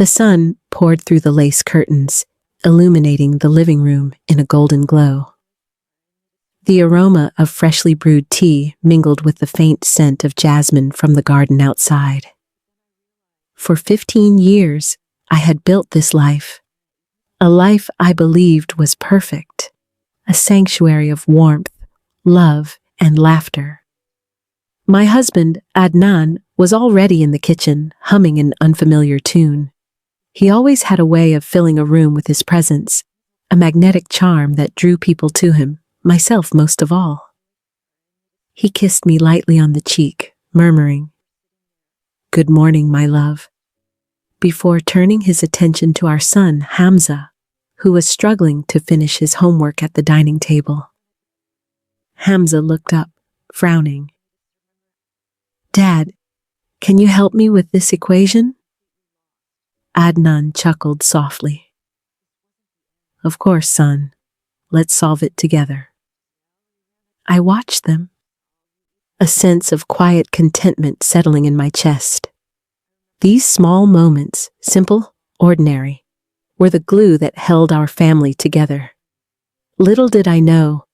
The sun poured through the lace curtains, illuminating the living room in a golden glow. The aroma of freshly brewed tea mingled with the faint scent of jasmine from the garden outside. For 15 years, I had built this life, a life I believed was perfect, a sanctuary of warmth, love, and laughter. My husband, Adnan, was already in the kitchen, humming an unfamiliar tune. He always had a way of filling a room with his presence, a magnetic charm that drew people to him, myself most of all. He kissed me lightly on the cheek, murmuring, "Good morning, my love," before turning his attention to our son, Hamza, who was struggling to finish his homework at the dining table. Hamza looked up, frowning. "Dad, can you help me with this equation?" Adnan chuckled softly. "Of course, son. Let's solve it together." I watched them, a sense of quiet contentment settling in my chest. These small moments, simple, ordinary, were the glue that held our family together. Little did I know,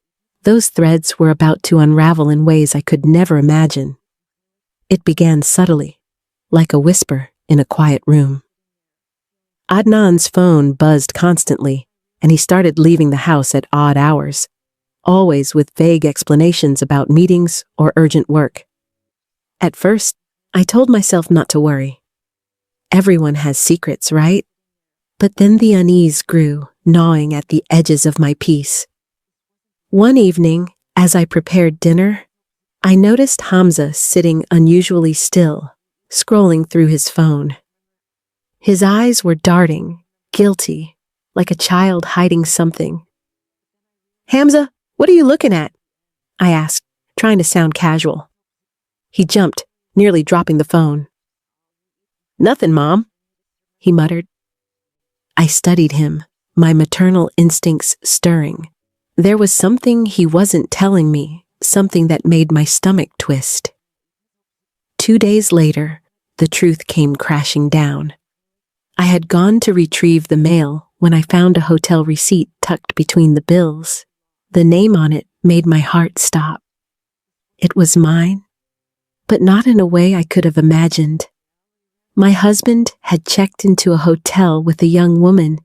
those threads were about to unravel in ways I could never imagine. It began subtly, like a whisper in a quiet room. Adnan's phone buzzed constantly, and he started leaving the house at odd hours, always with vague explanations about meetings or urgent work. At first, I told myself not to worry. Everyone has secrets, right? But then the unease grew, gnawing at the edges of my peace. One evening, as I prepared dinner, I noticed Hamza sitting unusually still, scrolling through his phone. His eyes were darting, guilty, like a child hiding something. "Hamza, what are you looking at?" I asked, trying to sound casual. He jumped, nearly dropping the phone. "Nothing, Mom," he muttered. I studied him, my maternal instincts stirring. There was something he wasn't telling me, something that made my stomach twist. 2 days later, the truth came crashing down. I had gone to retrieve the mail when I found a hotel receipt tucked between the bills. The name on it made my heart stop. It was mine, but not in a way I could have imagined. My husband had checked into a hotel with a young woman,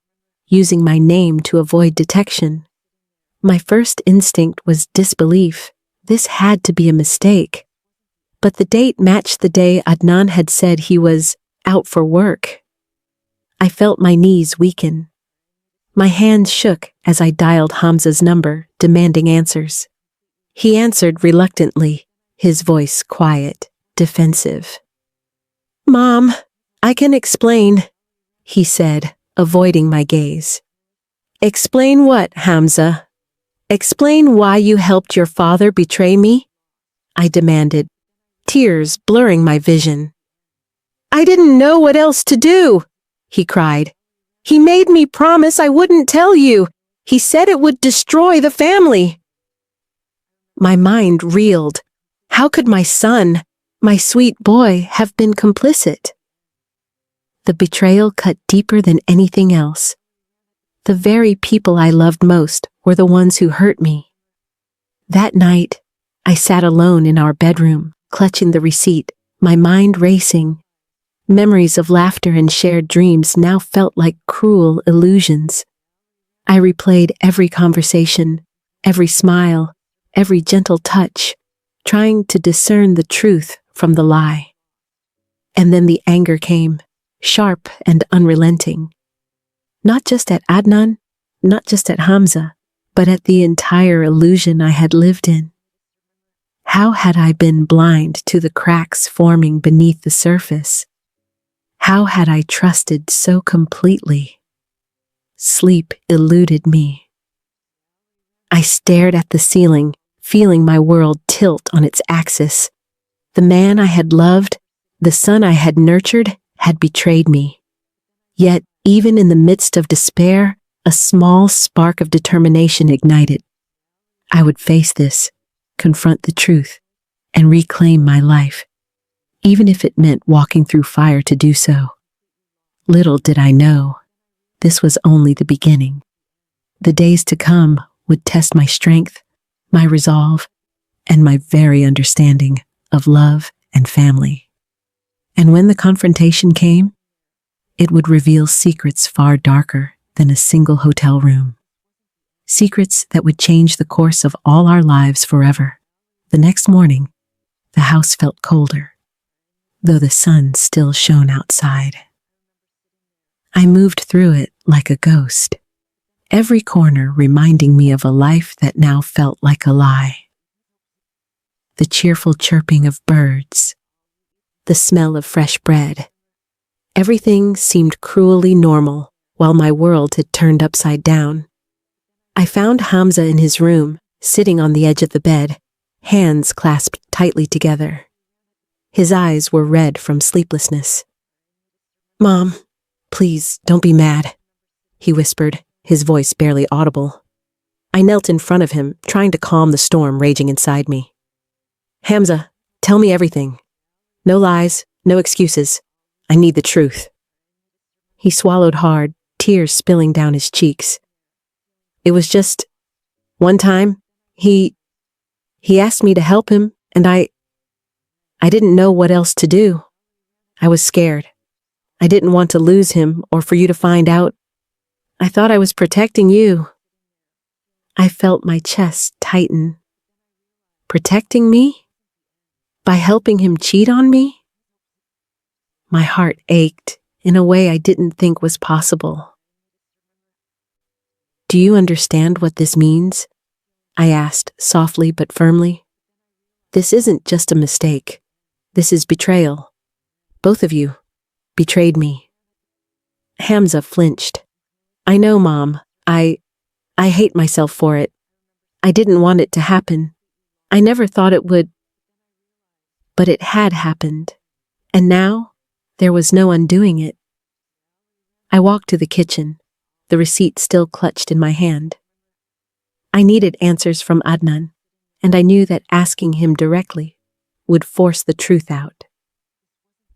using my name to avoid detection. My first instinct was disbelief. This had to be a mistake. But the date matched the day Adnan had said he was out for work. I felt my knees weaken. My hands shook as I dialed Hamza's number, demanding answers. He answered reluctantly, his voice quiet, defensive. "Mom, I can explain," he said, avoiding my gaze. "Explain what, Hamza? Explain why you helped your father betray me?" I demanded, tears blurring my vision. "I didn't know what else to do," he cried. "He made me promise I wouldn't tell you. He said it would destroy the family." My mind reeled. How could my son, my sweet boy, have been complicit? The betrayal cut deeper than anything else. The very people I loved most were the ones who hurt me. That night, I sat alone in our bedroom, clutching the receipt, my mind racing. Memories of laughter and shared dreams now felt like cruel illusions. I replayed every conversation, every smile, every gentle touch, trying to discern the truth from the lie. And then the anger came, sharp and unrelenting. Not just at Adnan, not just at Hamza, but at the entire illusion I had lived in. How had I been blind to the cracks forming beneath the surface? How had I trusted so completely? Sleep eluded me. I stared at the ceiling, feeling my world tilt on its axis. The man I had loved, the son I had nurtured, had betrayed me. Yet, even in the midst of despair, a small spark of determination ignited. I would face this, confront the truth, and reclaim my life, even if it meant walking through fire to do so. Little did I know, this was only the beginning. The days to come would test my strength, my resolve, and my very understanding of love and family. And when the confrontation came, it would reveal secrets far darker than a single hotel room. Secrets that would change the course of all our lives forever. The next morning, the house felt colder, though the sun still shone outside. I moved through it like a ghost, every corner reminding me of a life that now felt like a lie. The cheerful chirping of birds, the smell of fresh bread. Everything seemed cruelly normal while my world had turned upside down. I found Hamza in his room, sitting on the edge of the bed, hands clasped tightly together. His eyes were red from sleeplessness. "Mom, please don't be mad," he whispered, his voice barely audible. I knelt in front of him, trying to calm the storm raging inside me. "Hamza, tell me everything. No lies, no excuses. I need the truth." He swallowed hard, tears spilling down his cheeks. "It was just one time, he asked me to help him, and I didn't know what else to do. I was scared. I didn't want to lose him or for you to find out. I thought I was protecting you." I felt my chest tighten. Protecting me? By helping him cheat on me? My heart ached in a way I didn't think was possible. "Do you understand what this means?" I asked softly but firmly. "This isn't just a mistake. This is betrayal. Both of you betrayed me." Hamza flinched. "I know, Mom. I hate myself for it. I didn't want it to happen. I never thought it would." But it had happened, and now there was no undoing it. I walked to the kitchen, the receipt still clutched in my hand. I needed answers from Adnan, and I knew that asking him directly would force the truth out.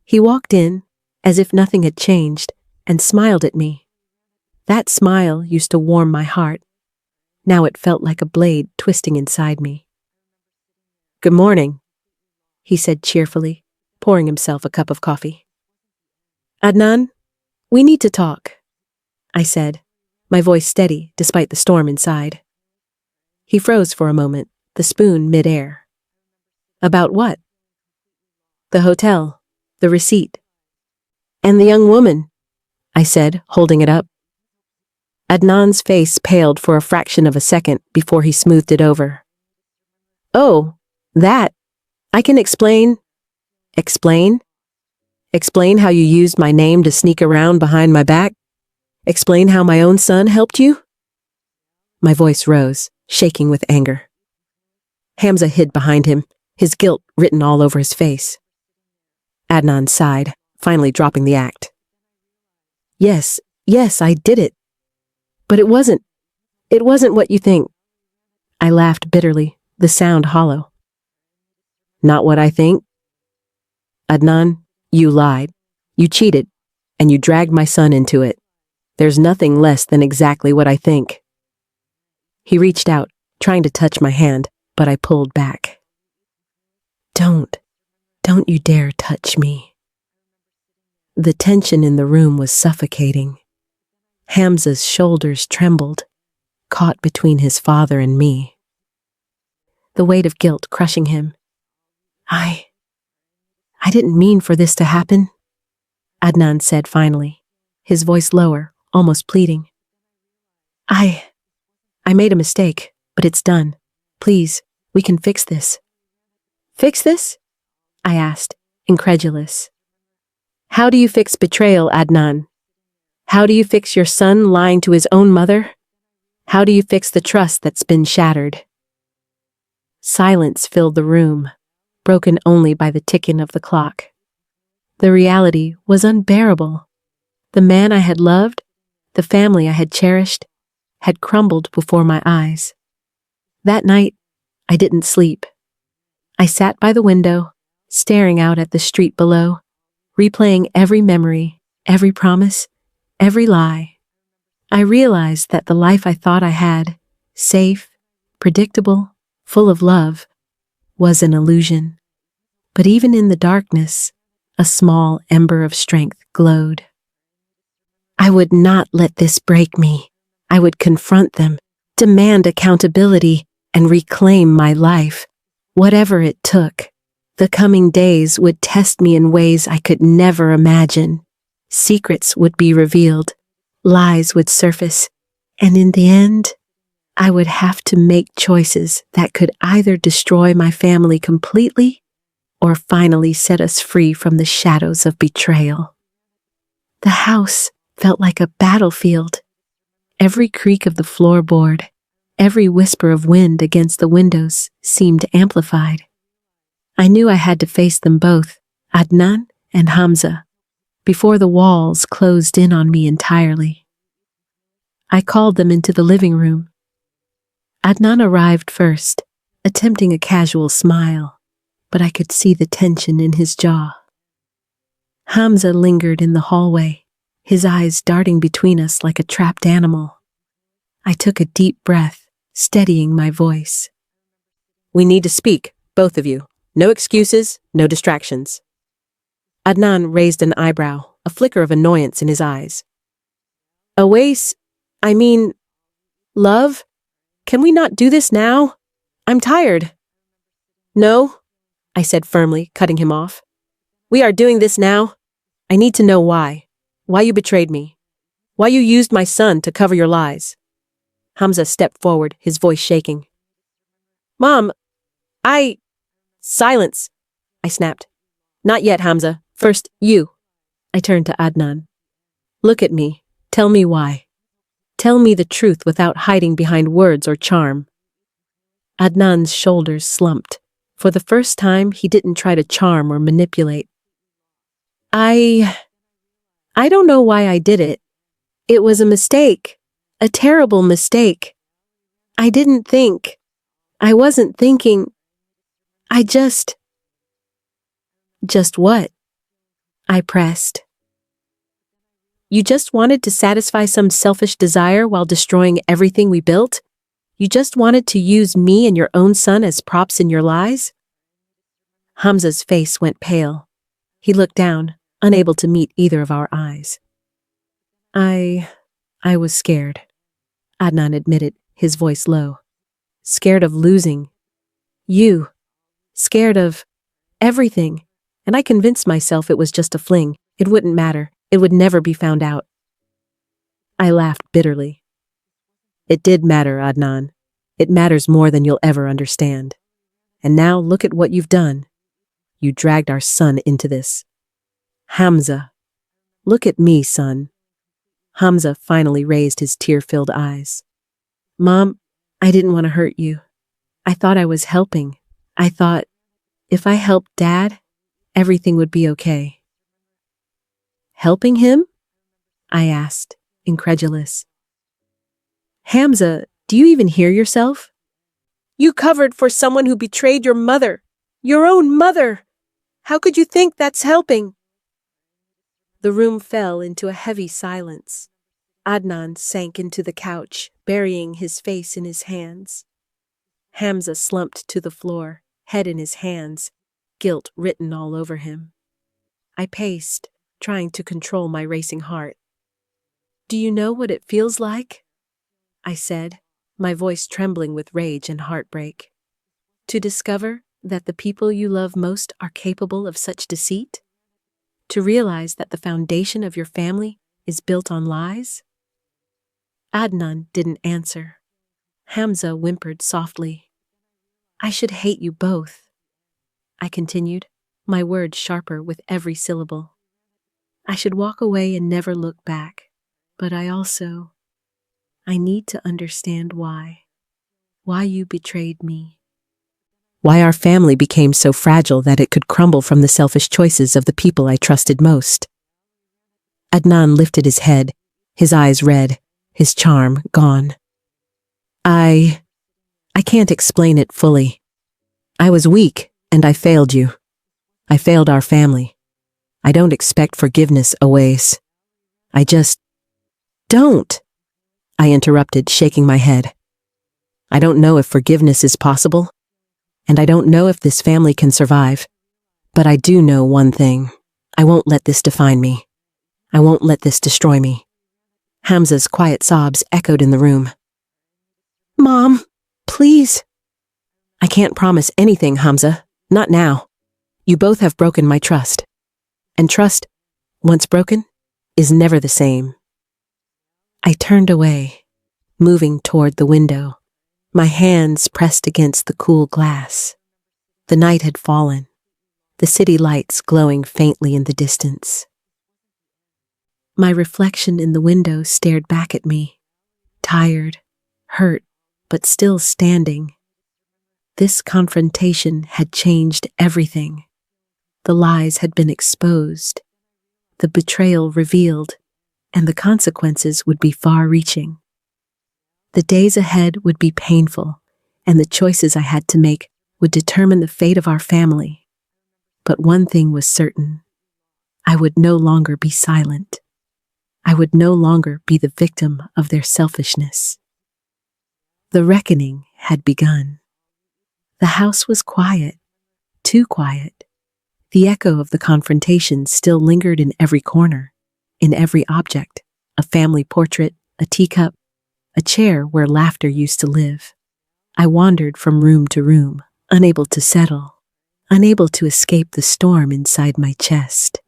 He walked in, as if nothing had changed, and smiled at me. That smile used to warm my heart. Now it felt like a blade twisting inside me. "Good morning," he said cheerfully, pouring himself a cup of coffee. "Adnan, we need to talk," I said, my voice steady despite the storm inside. He froze for a moment, the spoon mid-air. "About what?" "The hotel, the receipt, and the young woman," I said, holding it up. Adnan's face paled for a fraction of a second before he smoothed it over. "Oh, that. I can explain." "Explain? Explain how you used my name to sneak around behind my back? Explain how my own son helped you?" My voice rose, shaking with anger. Hamza hid behind him, his guilt written all over his face. Adnan sighed, finally dropping the act. Yes, I did it. But it wasn't what you think." I laughed bitterly, the sound hollow. "Not what I think?" "Adnan, you lied, you cheated, and you dragged my son into it. There's nothing less than exactly what I think." He reached out, trying to touch my hand, but I pulled back. Don't you dare touch me." The tension in the room was suffocating. Hamza's shoulders trembled, caught between his father and me. The weight of guilt crushing him. I didn't mean for this to happen," Adnan said finally, his voice lower, almost pleading. I made a mistake, but it's done. Please, we can fix this." "Fix this?" I asked, incredulous. "How do you fix betrayal, Adnan? How do you fix your son lying to his own mother? How do you fix the trust that's been shattered?" Silence filled the room, broken only by the ticking of the clock. The reality was unbearable. The man I had loved, the family I had cherished, had crumbled before my eyes. That night, I didn't sleep. I sat by the window, staring out at the street below, replaying every memory, every promise, every lie. I realized that the life I thought I had, safe, predictable, full of love, was an illusion. But even in the darkness, a small ember of strength glowed. I would not let this break me. I would confront them, demand accountability, and reclaim my life, whatever it took. The coming days would test me in ways I could never imagine. Secrets would be revealed, lies would surface, and in the end, I would have to make choices that could either destroy my family completely or finally set us free from the shadows of betrayal. The house felt like a battlefield. Every creak of the floorboard, every whisper of wind against the windows seemed amplified. I knew I had to face them both, Adnan and Hamza, before the walls closed in on me entirely. I called them into the living room. Adnan arrived first, attempting a casual smile, but I could see the tension in his jaw. Hamza lingered in the hallway, his eyes darting between us like a trapped animal. I took a deep breath, steadying my voice. We need to speak, both of you. No excuses, no distractions. Adnan raised an eyebrow, a flicker of annoyance in his eyes. Love? Can we not do this now? I'm tired. No, I said firmly, cutting him off. We are doing this now. I need to know why. Why you betrayed me. Why you used my son to cover your lies. Hamza stepped forward, his voice shaking. Mom, Silence, I snapped. Not yet, Hamza. First, you. I turned to Adnan. Look at me. Tell me why. Tell me the truth without hiding behind words or charm. Adnan's shoulders slumped. For the first time, he didn't try to charm or manipulate. I don't know why I did it. It was a mistake. A terrible mistake. I didn't think. I wasn't thinking. Just what? I pressed. You just wanted to satisfy some selfish desire while destroying everything we built? You just wanted to use me and your own son as props in your lies? Hamza's face went pale. He looked down, unable to meet either of our eyes. I was scared, Adnan admitted, his voice low. Scared of losing. You. Scared of everything. And I convinced myself it was just a fling. It wouldn't matter. It would never be found out. I laughed bitterly. It did matter, Adnan. It matters more than you'll ever understand. And now look at what you've done. You dragged our son into this. Hamza. Look at me, son. Hamza finally raised his tear-filled eyes. Mom, I didn't want to hurt you. I thought I was helping. I thought, if I helped Dad, everything would be okay. Helping him? I asked, incredulous. Hamza, do you even hear yourself? You covered for someone who betrayed your mother. Your own mother. How could you think that's helping? The room fell into a heavy silence. Adnan sank into the couch, burying his face in his hands. Hamza slumped to the floor, head in his hands, guilt written all over him. I paced, trying to control my racing heart. Do you know what it feels like? I said, my voice trembling with rage and heartbreak. To discover that the people you love most are capable of such deceit? To realize that the foundation of your family is built on lies? Adnan didn't answer. Hamza whimpered softly. I should hate you both. I continued, my words sharper with every syllable. I should walk away and never look back, but I need to understand why. Why you betrayed me. Why our family became so fragile that it could crumble from the selfish choices of the people I trusted most. Adnan lifted his head, his eyes red, his charm gone. I can't explain it fully. I was weak, and I failed you. I failed our family. I don't expect forgiveness always. Don't, I interrupted, shaking my head. I don't know if forgiveness is possible, and I don't know if this family can survive, but I do know one thing. I won't let this define me. I won't let this destroy me. Hamza's quiet sobs echoed in the room. Mom, please. I can't promise anything, Hamza. Not now. You both have broken my trust. And trust, once broken, is never the same. I turned away, moving toward the window, my hands pressed against the cool glass. The night had fallen, the city lights glowing faintly in the distance. My reflection in the window stared back at me, tired, hurt, but still standing. This confrontation had changed everything. The lies had been exposed, the betrayal revealed, and the consequences would be far-reaching. The days ahead would be painful, and the choices I had to make would determine the fate of our family. But one thing was certain. I would no longer be silent. I would no longer be the victim of their selfishness. The reckoning had begun. The house was quiet, too quiet. The echo of the confrontation still lingered in every corner, in every object, a family portrait, a teacup, a chair where laughter used to live. I wandered from room to room, unable to settle, unable to escape the storm inside my chest.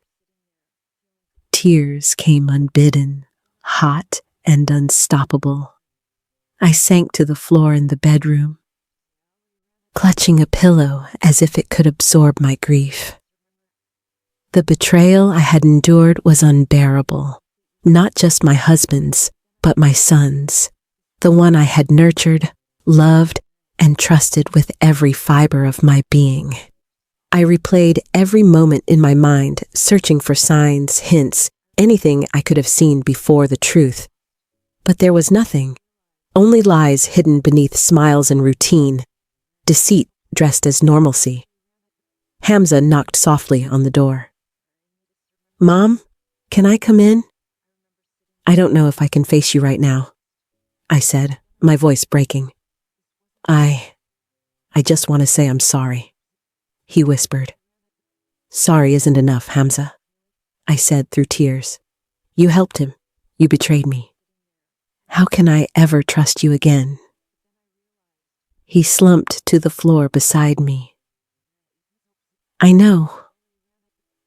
Tears came unbidden, hot and unstoppable. I sank to the floor in the bedroom, clutching a pillow as if it could absorb my grief. The betrayal I had endured was unbearable, not just my husband's, but my son's, the one I had nurtured, loved, and trusted with every fiber of my being. I replayed every moment in my mind, searching for signs, hints, anything I could have seen before the truth. But there was nothing, only lies hidden beneath smiles and routine, deceit dressed as normalcy. Hamza knocked softly on the door. Mom, can I come in? I don't know if I can face you right now, I said, my voice breaking. I just want to say I'm sorry, he whispered. Sorry isn't enough, Hamza, I said through tears. You helped him. You betrayed me. How can I ever trust you again? He slumped to the floor beside me. I know.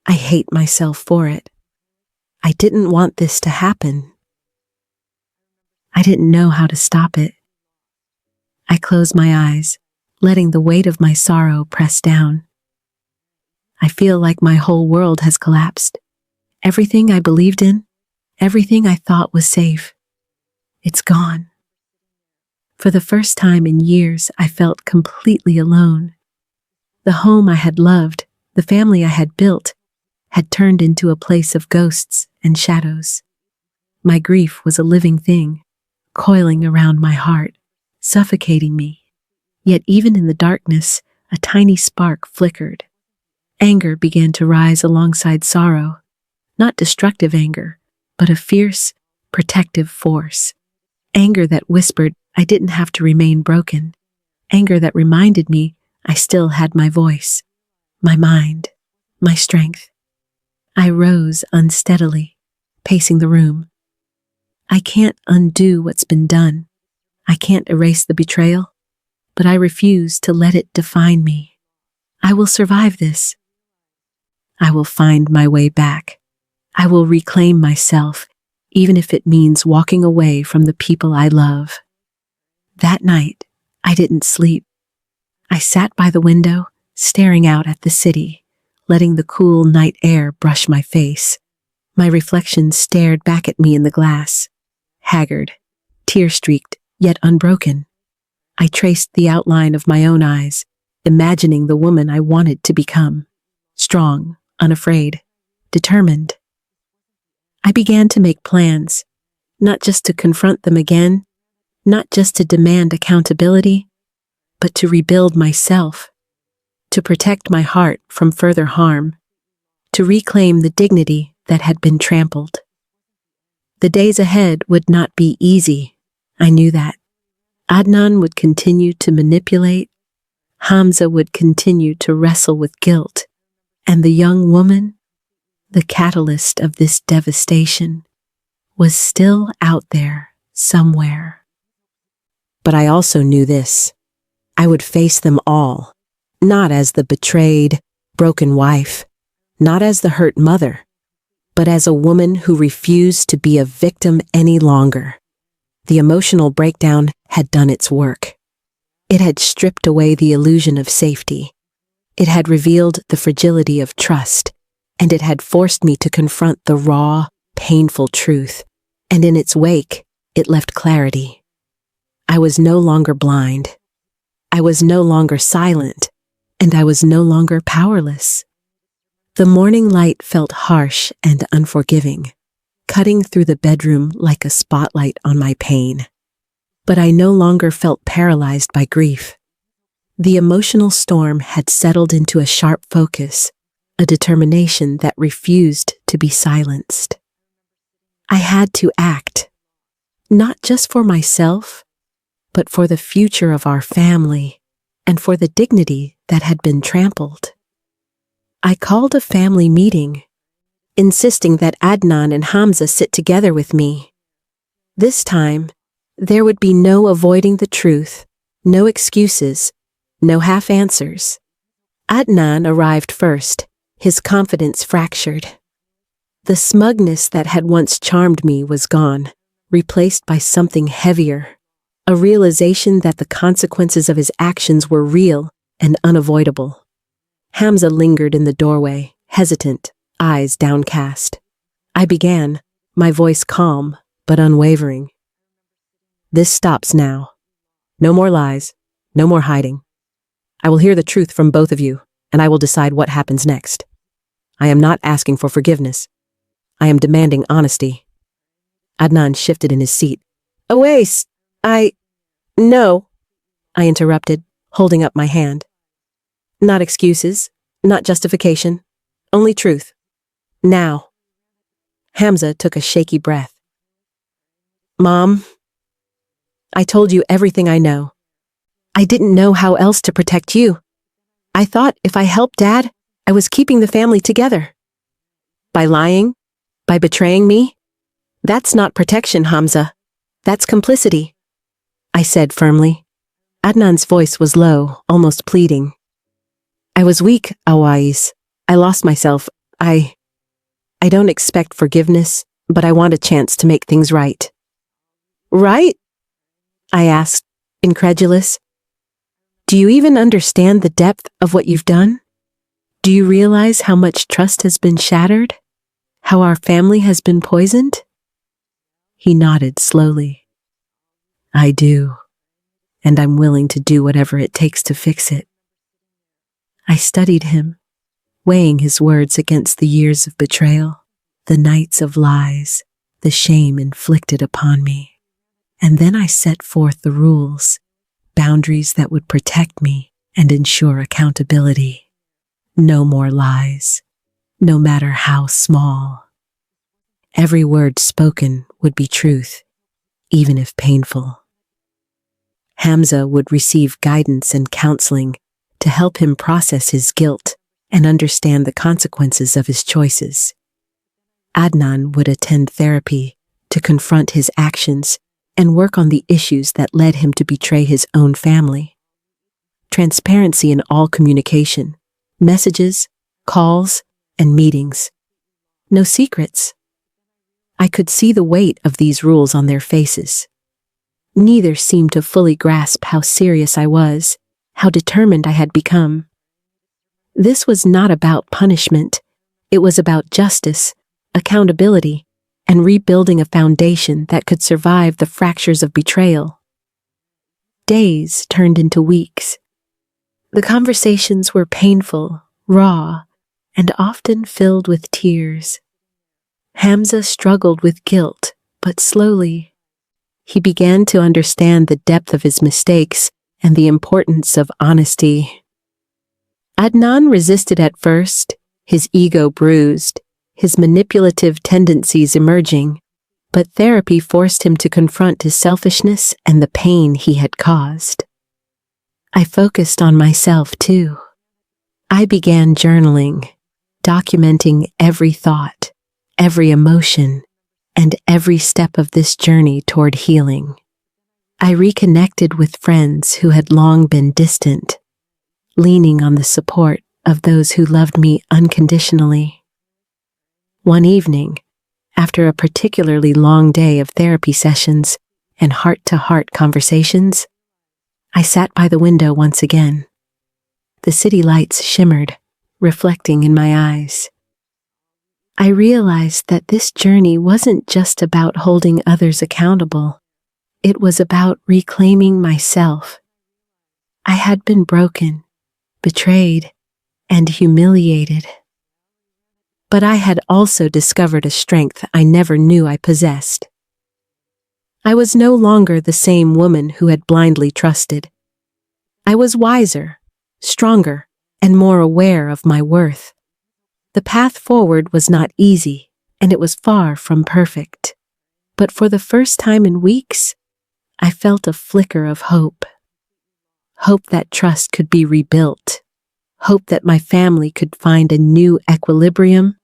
I hate myself for it. I didn't want this to happen. I didn't know how to stop it. I closed my eyes, letting the weight of my sorrow press down. I feel like my whole world has collapsed. Everything I believed in, everything I thought was safe, it's gone. For the first time in years, I felt completely alone. The home I had loved, the family I had built, had turned into a place of ghosts and shadows. My grief was a living thing, coiling around my heart, suffocating me. Yet even in the darkness, a tiny spark flickered. Anger began to rise alongside sorrow, not destructive anger, but a fierce, protective force. Anger that whispered I didn't have to remain broken. Anger that reminded me I still had my voice, my mind, my strength. I rose unsteadily, pacing the room. I can't undo what's been done. I can't erase the betrayal, but I refuse to let it define me. I will survive this. I will find my way back. I will reclaim myself, even if it means walking away from the people I love. That night, I didn't sleep. I sat by the window, staring out at the city, letting the cool night air brush my face. My reflection stared back at me in the glass, haggard, tear-streaked, yet unbroken. I traced the outline of my own eyes, imagining the woman I wanted to become. Strong, unafraid, determined. I began to make plans, not just to confront them again, not just to demand accountability, but to rebuild myself, to protect my heart from further harm, to reclaim the dignity that had been trampled. The days ahead would not be easy. I knew that. Adnan would continue to manipulate, Hamza would continue to wrestle with guilt, and the young woman, the catalyst of this devastation, was still out there somewhere. But I also knew this. I would face them all, not as the betrayed, broken wife, not as the hurt mother, but as a woman who refused to be a victim any longer. The emotional breakdown had done its work. It had stripped away the illusion of safety. It had revealed the fragility of trust, and it had forced me to confront the raw, painful truth. And in its wake, it left clarity. I was no longer blind. I was no longer silent, and I was no longer powerless. The morning light felt harsh and unforgiving, cutting through the bedroom like a spotlight on my pain. But I no longer felt paralyzed by grief. The emotional storm had settled into a sharp focus, a determination that refused to be silenced. I had to act, not just for myself, but for the future of our family and for the dignity that had been trampled. I called a family meeting, insisting that Adnan and Hamza sit together with me. This time, there would be no avoiding the truth, no excuses, no half answers. Adnan arrived first, his confidence fractured. The smugness that had once charmed me was gone, replaced by something heavier, a realization that the consequences of his actions were real and unavoidable. Hamza lingered in the doorway, hesitant, eyes downcast. I began, my voice calm but unwavering. This stops now. No more lies, no more hiding. I will hear the truth from both of you, and I will decide what happens next. I am not asking for forgiveness. I am demanding honesty. Adnan shifted in his seat. Awais, No, I interrupted, holding up my hand. Not excuses, not justification, only truth. Now. Hamza took a shaky breath. Mom, I told you everything I know. I didn't know how else to protect you. I thought if I helped Dad, I was keeping the family together. By lying, by betraying me, that's not protection, Hamza. That's complicity, I said firmly. Adnan's voice was low, almost pleading. I was weak, Awais. I lost myself. I don't expect forgiveness, but I want a chance to make things right. Right? I asked, incredulous. Do you even understand the depth of what you've done? Do you realize how much trust has been shattered? How our family has been poisoned? He nodded slowly. I do, and I'm willing to do whatever it takes to fix it. I studied him, weighing his words against the years of betrayal, the nights of lies, the shame inflicted upon me. And then I set forth the rules, boundaries that would protect me and ensure accountability. No more lies, no matter how small. Every word spoken would be truth, even if painful. Hamza would receive guidance and counseling to help him process his guilt and understand the consequences of his choices. Adnan would attend therapy to confront his actions and work on the issues that led him to betray his own family. Transparency in all communication, messages, calls, and meetings. No secrets. I could see the weight of these rules on their faces. Neither seemed to fully grasp how serious I was, how determined I had become. This was not about punishment. It was about justice, accountability, and rebuilding a foundation that could survive the fractures of betrayal. Days turned into weeks. The conversations were painful, raw, and often filled with tears. Hamza struggled with guilt, but slowly, he began to understand the depth of his mistakes and the importance of honesty. Adnan resisted at first, his ego bruised, his manipulative tendencies emerging, But therapy forced him to confront his selfishness and the pain he had caused. I focused on myself too. I began journaling, documenting every thought, every emotion, and every step of this journey toward healing. I reconnected with friends who had long been distant, leaning on the support of those who loved me unconditionally. One evening, after a particularly long day of therapy sessions and heart-to-heart conversations, I sat by the window once again. The city lights shimmered, reflecting in my eyes. I realized that this journey wasn't just about holding others accountable. It was about reclaiming myself. I had been broken, betrayed, and humiliated. But I had also discovered a strength I never knew I possessed. I was no longer the same woman who had blindly trusted. I was wiser, stronger, and more aware of my worth. The path forward was not easy, and it was far from perfect. But for the first time in weeks, I felt a flicker of hope. Hope that trust could be rebuilt. Hope that my family could find a new equilibrium.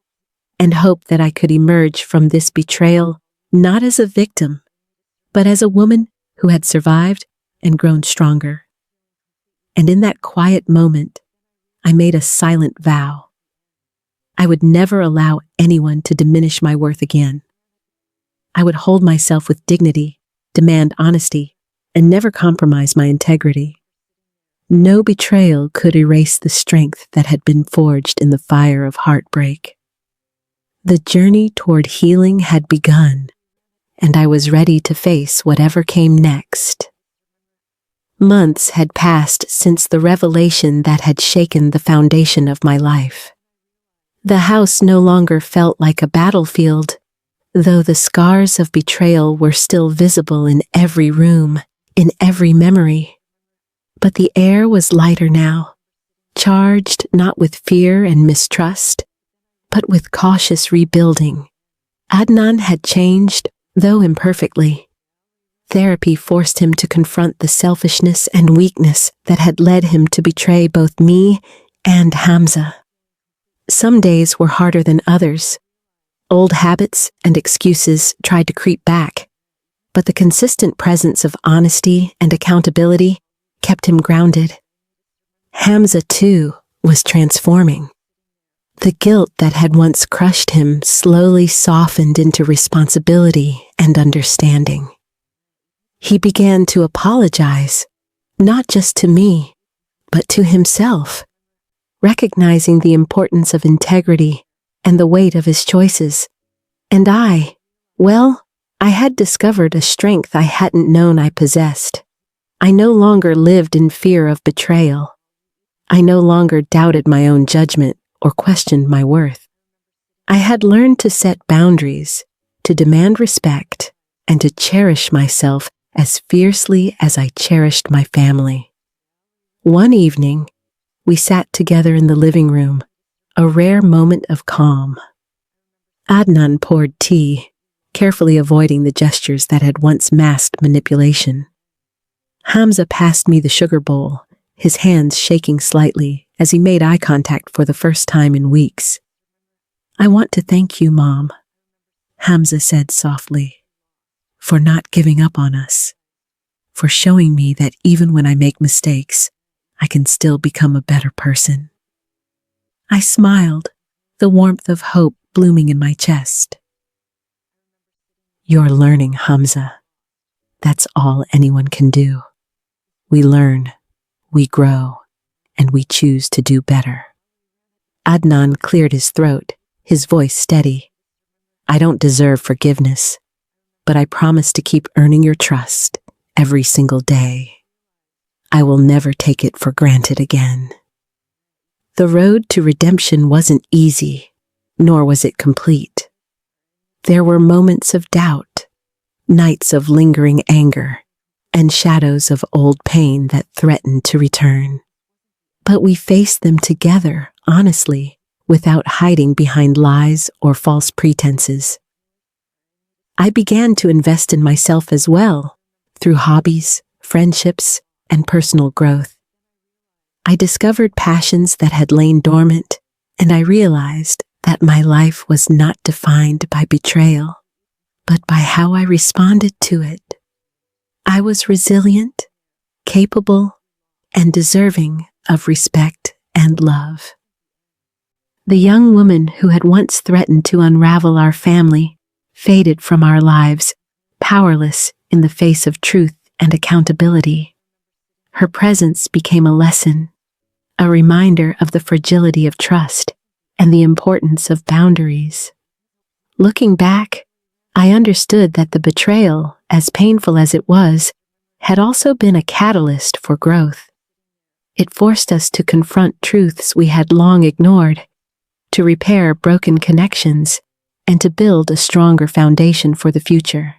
And hope that I could emerge from this betrayal not as a victim, but as a woman who had survived and grown stronger. And in that quiet moment, I made a silent vow. I would never allow anyone to diminish my worth again. I would hold myself with dignity, demand honesty, and never compromise my integrity. No betrayal could erase the strength that had been forged in the fire of heartbreak. The journey toward healing had begun, and I was ready to face whatever came next. Months had passed since the revelation that had shaken the foundation of my life. The house no longer felt like a battlefield, though the scars of betrayal were still visible in every room, in every memory. But the air was lighter now, charged not with fear and mistrust, but with cautious rebuilding. Adnan had changed, though imperfectly. Therapy forced him to confront the selfishness and weakness that had led him to betray both me and Hamza. Some days were harder than others. Old habits and excuses tried to creep back, but the consistent presence of honesty and accountability kept him grounded. Hamza, too, was transforming. The guilt that had once crushed him slowly softened into responsibility and understanding. He began to apologize, not just to me, but to himself, recognizing the importance of integrity and the weight of his choices. And I had discovered a strength I hadn't known I possessed. I no longer lived in fear of betrayal. I no longer doubted my own judgment or questioned my worth. I had learned to set boundaries, to demand respect, and to cherish myself as fiercely as I cherished my family. One evening, we sat together in the living room, a rare moment of calm. Adnan poured tea, carefully avoiding the gestures that had once masked manipulation. Hamza passed me the sugar bowl, his hands shaking slightly as he made eye contact for the first time in weeks. "I want to thank you, Mom," Hamza said softly, "for not giving up on us, for showing me that even when I make mistakes, I can still become a better person." I smiled, the warmth of hope blooming in my chest. "You're learning, Hamza. That's all anyone can do. We learn, we grow, and we choose to do better." Adnan cleared his throat, his voice steady. "I don't deserve forgiveness, but I promise to keep earning your trust every single day. I will never take it for granted again." The road to redemption wasn't easy, nor was it complete. There were moments of doubt, nights of lingering anger, and shadows of old pain that threatened to return. But we faced them together, honestly, without hiding behind lies or false pretenses. I began to invest in myself as well, through hobbies, friendships, and personal growth. I discovered passions that had lain dormant, and I realized that my life was not defined by betrayal, but by how I responded to it. I was resilient, capable, and deserving of respect and love. The young woman who had once threatened to unravel our family faded from our lives, powerless in the face of truth and accountability. Her presence became a lesson, a reminder of the fragility of trust and the importance of boundaries. Looking back, I understood that the betrayal, as painful as it was, had also been a catalyst for growth. It forced us to confront truths we had long ignored, to repair broken connections, and to build a stronger foundation for the future.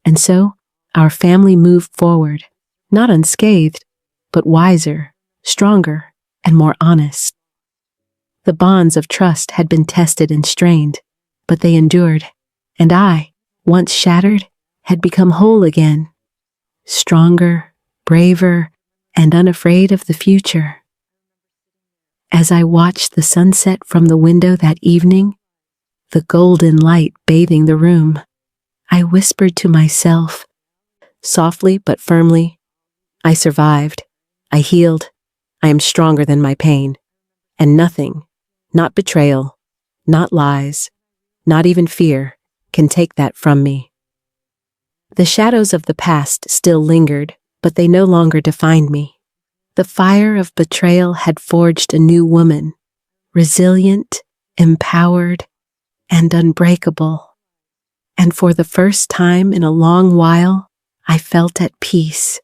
And so, our family moved forward, not unscathed, but wiser, stronger, and more honest. The bonds of trust had been tested and strained, but they endured, and I, once shattered, had become whole again, stronger, braver, and unafraid of the future. As I watched the sunset from the window that evening, the golden light bathing the room, I whispered to myself, softly but firmly, I survived, I healed, I am stronger than my pain, and nothing, not betrayal, not lies, not even fear, can take that from me. The shadows of the past still lingered, but they no longer defined me. The fire of betrayal had forged a new woman, resilient, empowered, and unbreakable. And for the first time in a long while, I felt at peace.